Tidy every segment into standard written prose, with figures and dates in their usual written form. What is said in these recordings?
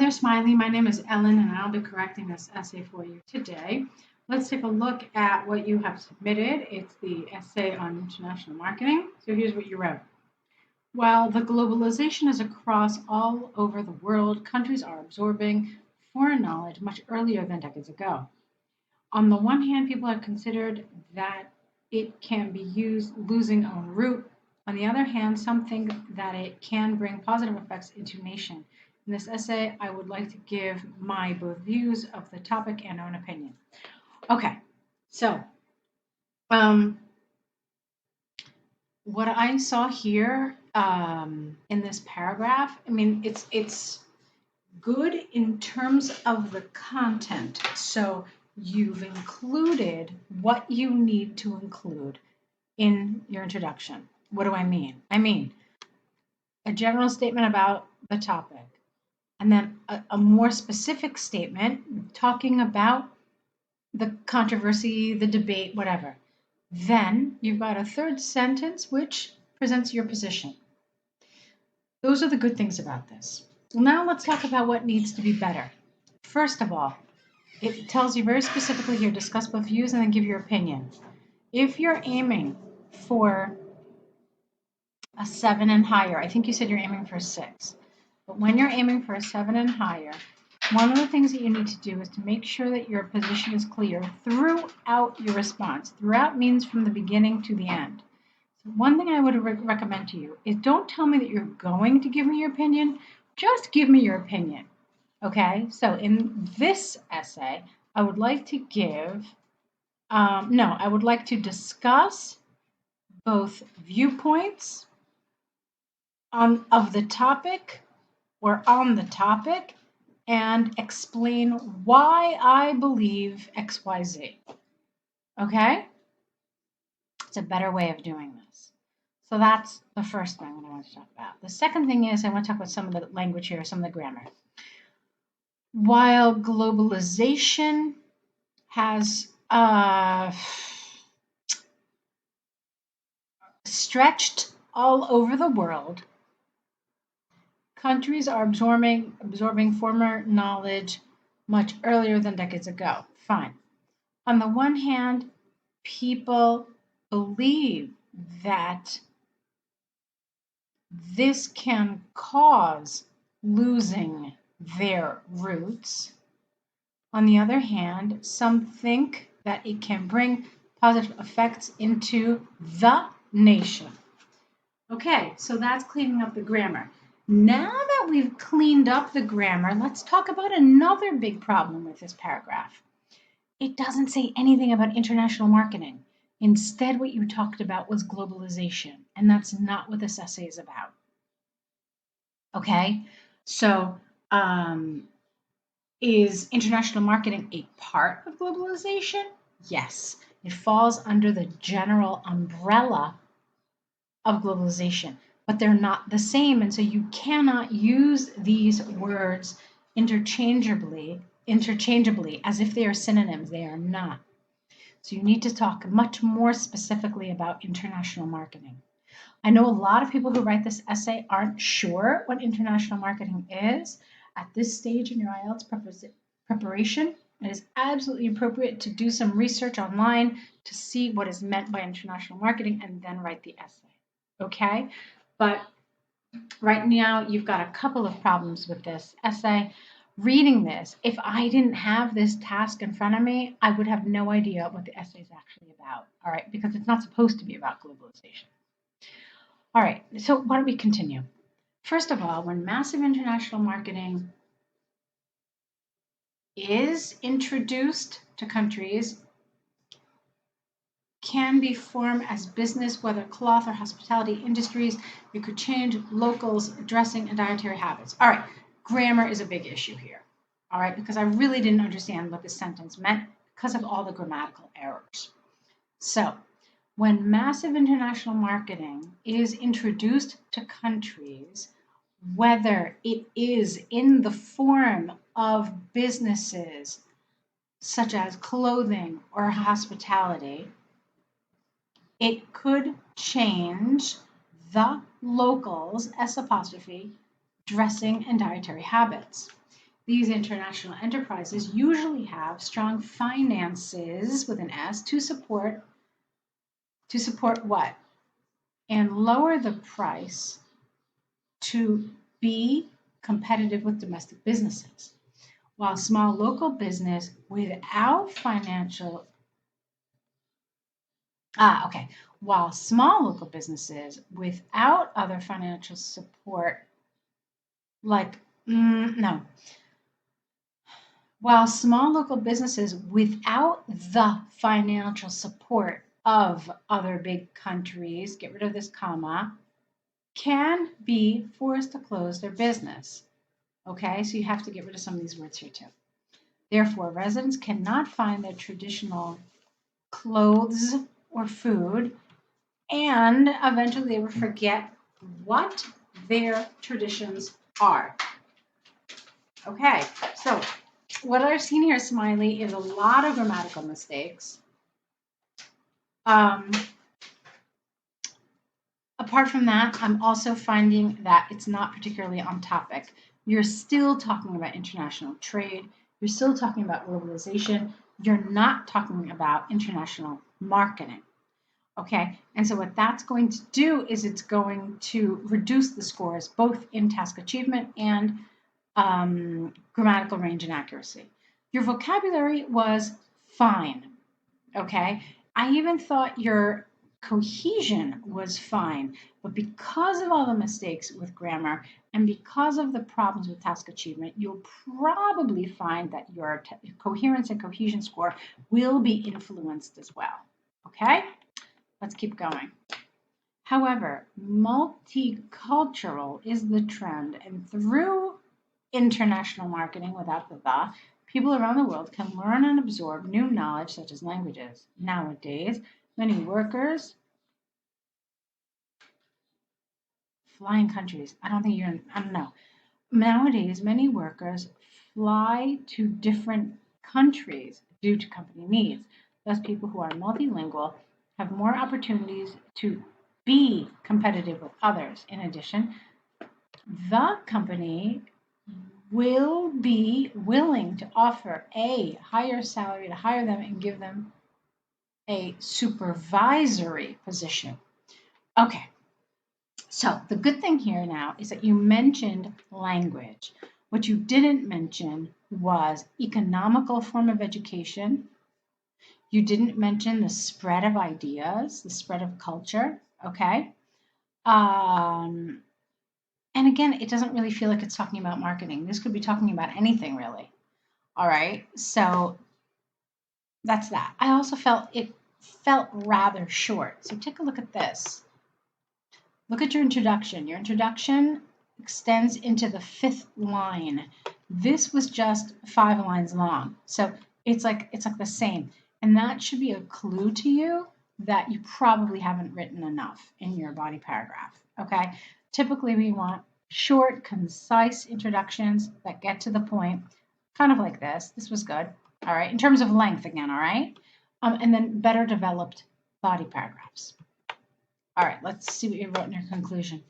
there, Smiley. My name is Ellen, and I'll be correcting this essay for you today. Let's take a look at what you have submitted. It's the essay on international marketing. So here's what you wrote. While the globalization is across all over the world, countries are absorbing foreign knowledge much earlier than decades ago. On the one hand, people have considered that it can be used losing en route. On the other hand, some think that it can bring positive effects into nation. In this essay, I would like to give my both views of the topic and own opinion. Okay, so what I saw here in this paragraph, I mean, it's good in terms of the content. So you've included what you need to include in your introduction. What do I mean? I mean, a general statement about the topic, and then a more specific statement talking about the controversy, the debate, whatever. Then you've got a third sentence which presents your position. Those are the good things about this. Well, now let's talk about what needs to be better. First of all, it tells you very specifically here, discuss both views and then give your opinion. If you're aiming for a 7 and higher, I think you said you're aiming for a 6, but when you're aiming for a 7 and higher, one of the things that you need to do is to make sure that your position is clear throughout your response. Throughout means from the beginning to the end. So one thing I would recommend to you is don't tell me that you're going to give me your opinion, just give me your opinion. Okay, so in this essay, I would like to I would like to discuss both viewpoints of the topic or on the topic and explain why I believe XYZ. Okay? It's a better way of doing this. So that's the first thing that I want to talk about. The second thing is I want to talk about some of the language here, some of the grammar. While globalization has stretched all over the world, countries are absorbing former knowledge much earlier than decades ago. Fine. On the one hand, people believe that this can cause losing their roots. On the other hand, some think that it can bring positive effects into the nation. Okay, so that's cleaning up the grammar. Now that we've cleaned up the grammar, let's talk about another big problem with this paragraph. It doesn't say anything about international marketing. Instead, what you talked about was globalization, and that's not what this essay is about. Okay, so is international marketing a part of globalization? Yes, it falls under the general umbrella of globalization, but they're not the same, and so you cannot use these words interchangeably as if they are synonyms. They are not. So you need to talk much more specifically about international marketing. I know a lot of people who write this essay aren't sure what international marketing is. At this stage in your IELTS preparation, it is absolutely appropriate to do some research online to see what is meant by international marketing and then write the essay. Okay? But right now, you've got a couple of problems with this essay. Reading this, if I didn't have this task in front of me, I would have no idea what the essay is actually about, all right? Because it's not supposed to be about globalization. All right, so why don't we continue? First of all, when massive international marketing is introduced to countries, can be formed as business, whether cloth or hospitality industries. You could change locals' dressing and dietary habits. All right, grammar is a big issue here. All right, because I really didn't understand what this sentence meant because of all the grammatical errors. So, when massive international marketing is introduced to countries, whether it is in the form of businesses such as clothing or hospitality, it could change the locals' dressing and dietary habits. these international enterprises usually have strong finances with an S to support what? And lower the price to be competitive with domestic businesses. While small local business without financial okay. While small local businesses without other financial support, like, no. While small local businesses without the financial support of other big countries, get rid of this comma, can be forced to close their business. Okay, so you have to get rid of some of these words here too. Therefore, residents cannot find their traditional clothes or food, and eventually they will forget what their traditions are. Okay, so what I've seen here, Smiley, is a lot of grammatical mistakes. Apart from that, I'm also finding that it's not particularly on topic. You're still talking about international trade. You're still talking about globalization. You're not talking about international marketing. Okay, and so what that's going to do is it's going to reduce the scores both in task achievement and grammatical range and accuracy. Your vocabulary was fine. Okay, I even thought your cohesion was fine, but because of all the mistakes with grammar and because of the problems with task achievement, you'll probably find that your coherence and cohesion score will be influenced as well. Okay, let's keep going. However, multicultural is the trend, and through international marketing without the, people around the world can learn and absorb new knowledge such as languages. Nowadays, many workers, flying countries, I don't know. Nowadays, many workers fly to different countries due to company needs. Thus, people who are multilingual have more opportunities to be competitive with others. In addition, the company will be willing to offer a higher salary to hire them and give them a supervisory position. Okay, so the good thing here now is that you mentioned language. What you didn't mention was economical form of education. You didn't mention the spread of ideas, the spread of culture, okay? And again, it doesn't really feel like it's talking about marketing. This could be talking about anything, really. All right, so that's that. I also felt it felt rather short. So take a look at this. Look at your introduction. Your introduction extends into the 5th line. This was just 5 lines long. So it's like the same. And that should be a clue to you that you probably haven't written enough in your body paragraph. Okay? Typically we want short, concise introductions that get to the point, kind of like this. This was good. All right. In terms of length again, all right? And then better developed body paragraphs. All right, let's see what you wrote in your conclusion.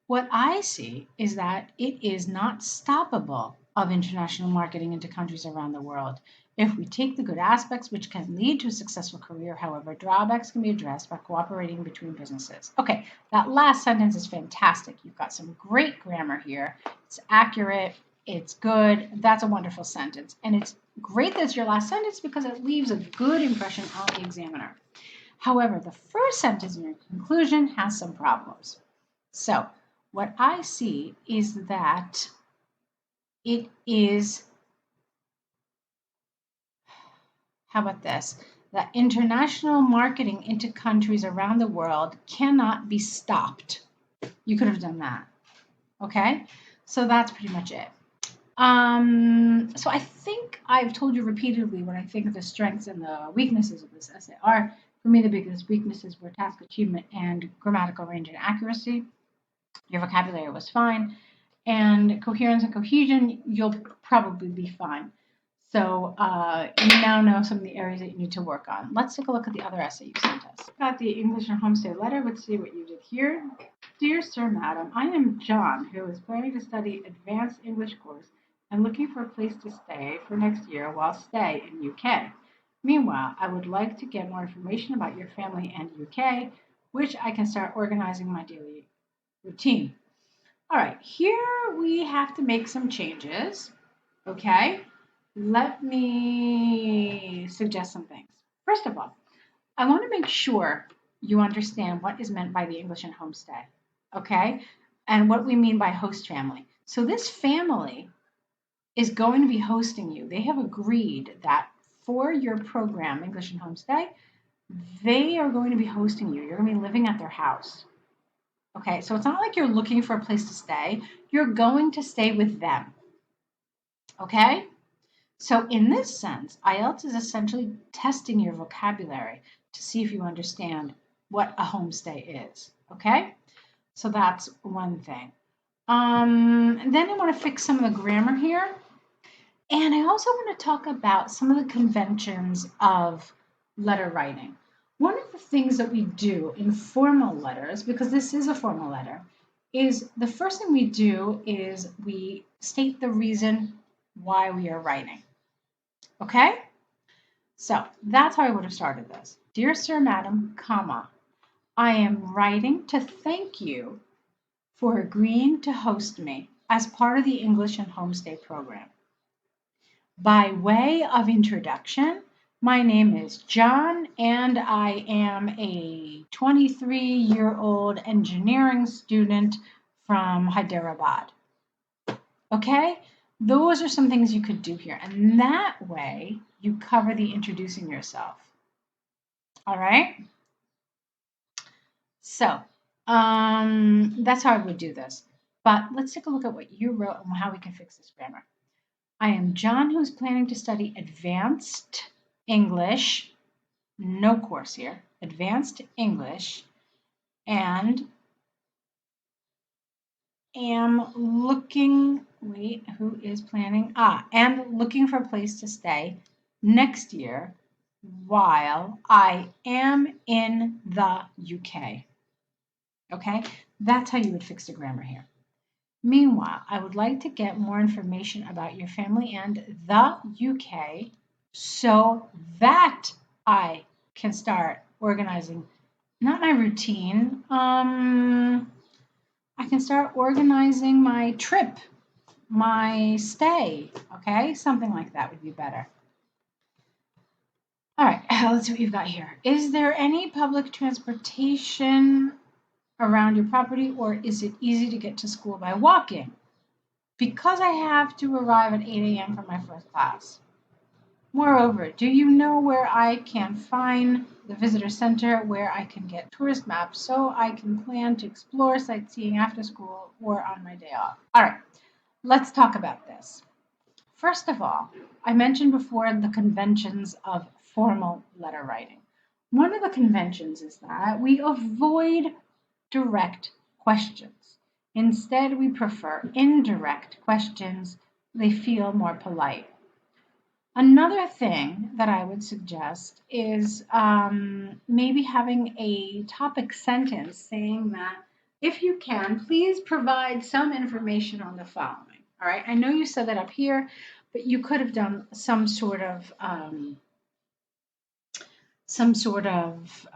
What I see is that it is not stoppable of international marketing into countries around the world. If we take the good aspects, which can lead to a successful career, however, drawbacks can be addressed by cooperating between businesses. Okay, that last sentence is fantastic. You've got some great grammar here. It's accurate. It's good. That's a wonderful sentence. And it's great that it's your last sentence because it leaves a good impression on the examiner. However, the first sentence in your conclusion has some problems. So what I see is that it is, how about this? That international marketing into countries around the world cannot be stopped. You could have done that. Okay? So that's pretty much it. So I think I've told you repeatedly what I think the strengths and the weaknesses of this essay are. For me, the biggest weaknesses were task achievement and grammatical range and accuracy. Your vocabulary was fine. And coherence and cohesion, you'll probably be fine. So you now know some of the areas that you need to work on. Let's take a look at the other essay you sent us. Got the English and Homestay letter. Let's see what you did here. Dear Sir, Madam, I am John, who is planning to study advanced English course and looking for a place to stay for next year while stay in UK. Meanwhile, I would like to get more information about your family and UK, which I can start organizing my daily routine. All right, here we have to make some changes. Okay, let me suggest some things. First of all, I want to make sure you understand what is meant by the English and homestay. Okay, and what we mean by host family. So, this family is going to be hosting you. They have agreed that for your program, English and Homestay, they are going to be hosting you. You're going to be living at their house. Okay, so it's not like you're looking for a place to stay. You're going to stay with them. Okay? So, in this sense, IELTS is essentially testing your vocabulary to see if you understand what a homestay is. Okay? So, that's one thing. Then I want to fix some of the grammar here. And I also want to talk about some of the conventions of letter writing. One of the things that we do in formal letters, because this is a formal letter, is the first thing we do is we state the reason why we are writing. Okay? So that's how I would have started this. Dear Sir, Madam, comma, I am writing to thank you for agreeing to host me as part of the English and Homestay program. By way of introduction, my name is John and I am a 23-year-old engineering student from Hyderabad. Okay? Those are some things you could do here. And that way you cover the introducing yourself. All right? So, that's how I would do this. But let's take a look at what you wrote and how we can fix this grammar. I am John who's planning to study advanced English, no course here, advanced English, and am looking, who is planning? And looking for a place to stay next year while I am in the UK. Okay, that's how you would fix the grammar here. Meanwhile, I would like to get more information about your family and the UK so that I can start organizing, not my routine, I can start organizing my trip, my stay, okay? Something like that would be better. All right, let's see what you've got here. Is there any public transportation around your property, or is it easy to get to school by walking? Because I have to arrive at 8 a.m. for my first class. Moreover, do you know where I can find the visitor center where I can get tourist maps so I can plan to explore sightseeing after school or on my day off? All right, let's talk about this. First of all, I mentioned before the conventions of formal letter writing. One of the conventions is that we avoid direct questions. Instead, we prefer indirect questions. They feel more polite. Another thing that I would suggest is maybe having a topic sentence saying that if you can, please provide some information on the following. All right, I know you said that up here, but you could have done some sort of some sort of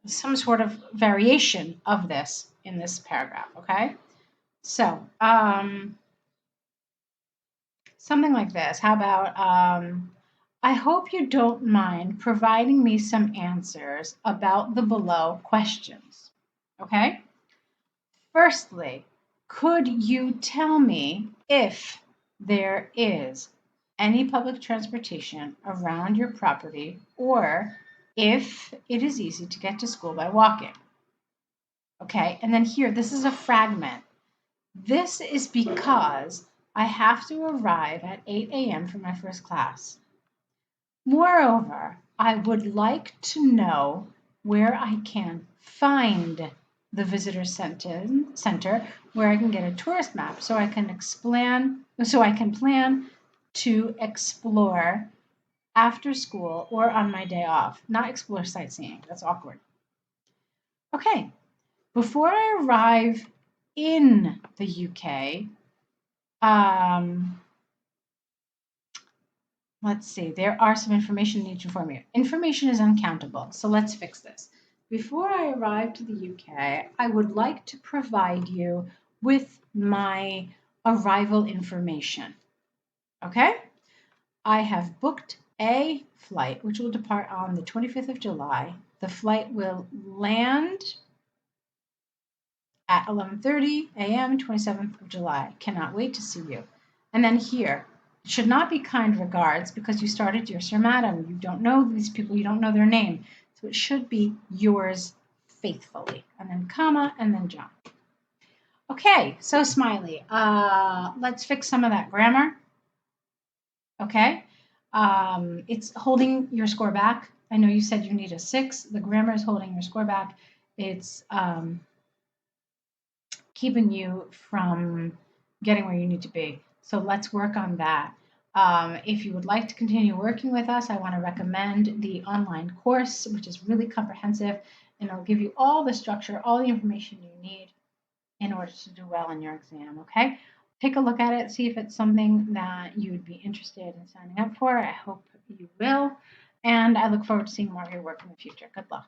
some sort of variation of this in this paragraph. Okay, so something like this. How about I hope you don't mind providing me some answers about the below questions. Okay. Firstly, could you tell me if there is any public transportation around your property or if it is easy to get to school by walking? Okay, and then here, this is a fragment. This is because I have to arrive at 8 a.m. for my first class. Moreover, I would like to know where I can find the visitor center where I can get a tourist map so I can plan to explore after school or on my day off, not explore sightseeing. That's awkward. Okay, before I arrive in the UK, let's see, there are some information I need to inform you. Information is uncountable, so let's fix this. Before I arrive to the UK, I would like to provide you with my arrival information. Okay? I have booked a flight which will depart on the 25th of July. The flight will land at 11:30 a.m. 27th of July. Cannot wait to see you. And then here, it should not be kind regards because you started dear Sir Madam. You don't know these people, you don't know their name. So it should be yours faithfully. And then comma, and then John. Okay, so Smiley, let's fix some of that grammar. Okay, it's holding your score back. I know you said you need a 6. The grammar is holding your score back. It's keeping you from getting where you need to be. So let's work on that. If you would like to continue working with us, I want to recommend the online course, which is really comprehensive, and it'll give you all the structure, all the information you need in order to do well in your exam, okay? Take a look at it, see if it's something that you would be interested in signing up for. I hope you will, and I look forward to seeing more of your work in the future. Good luck.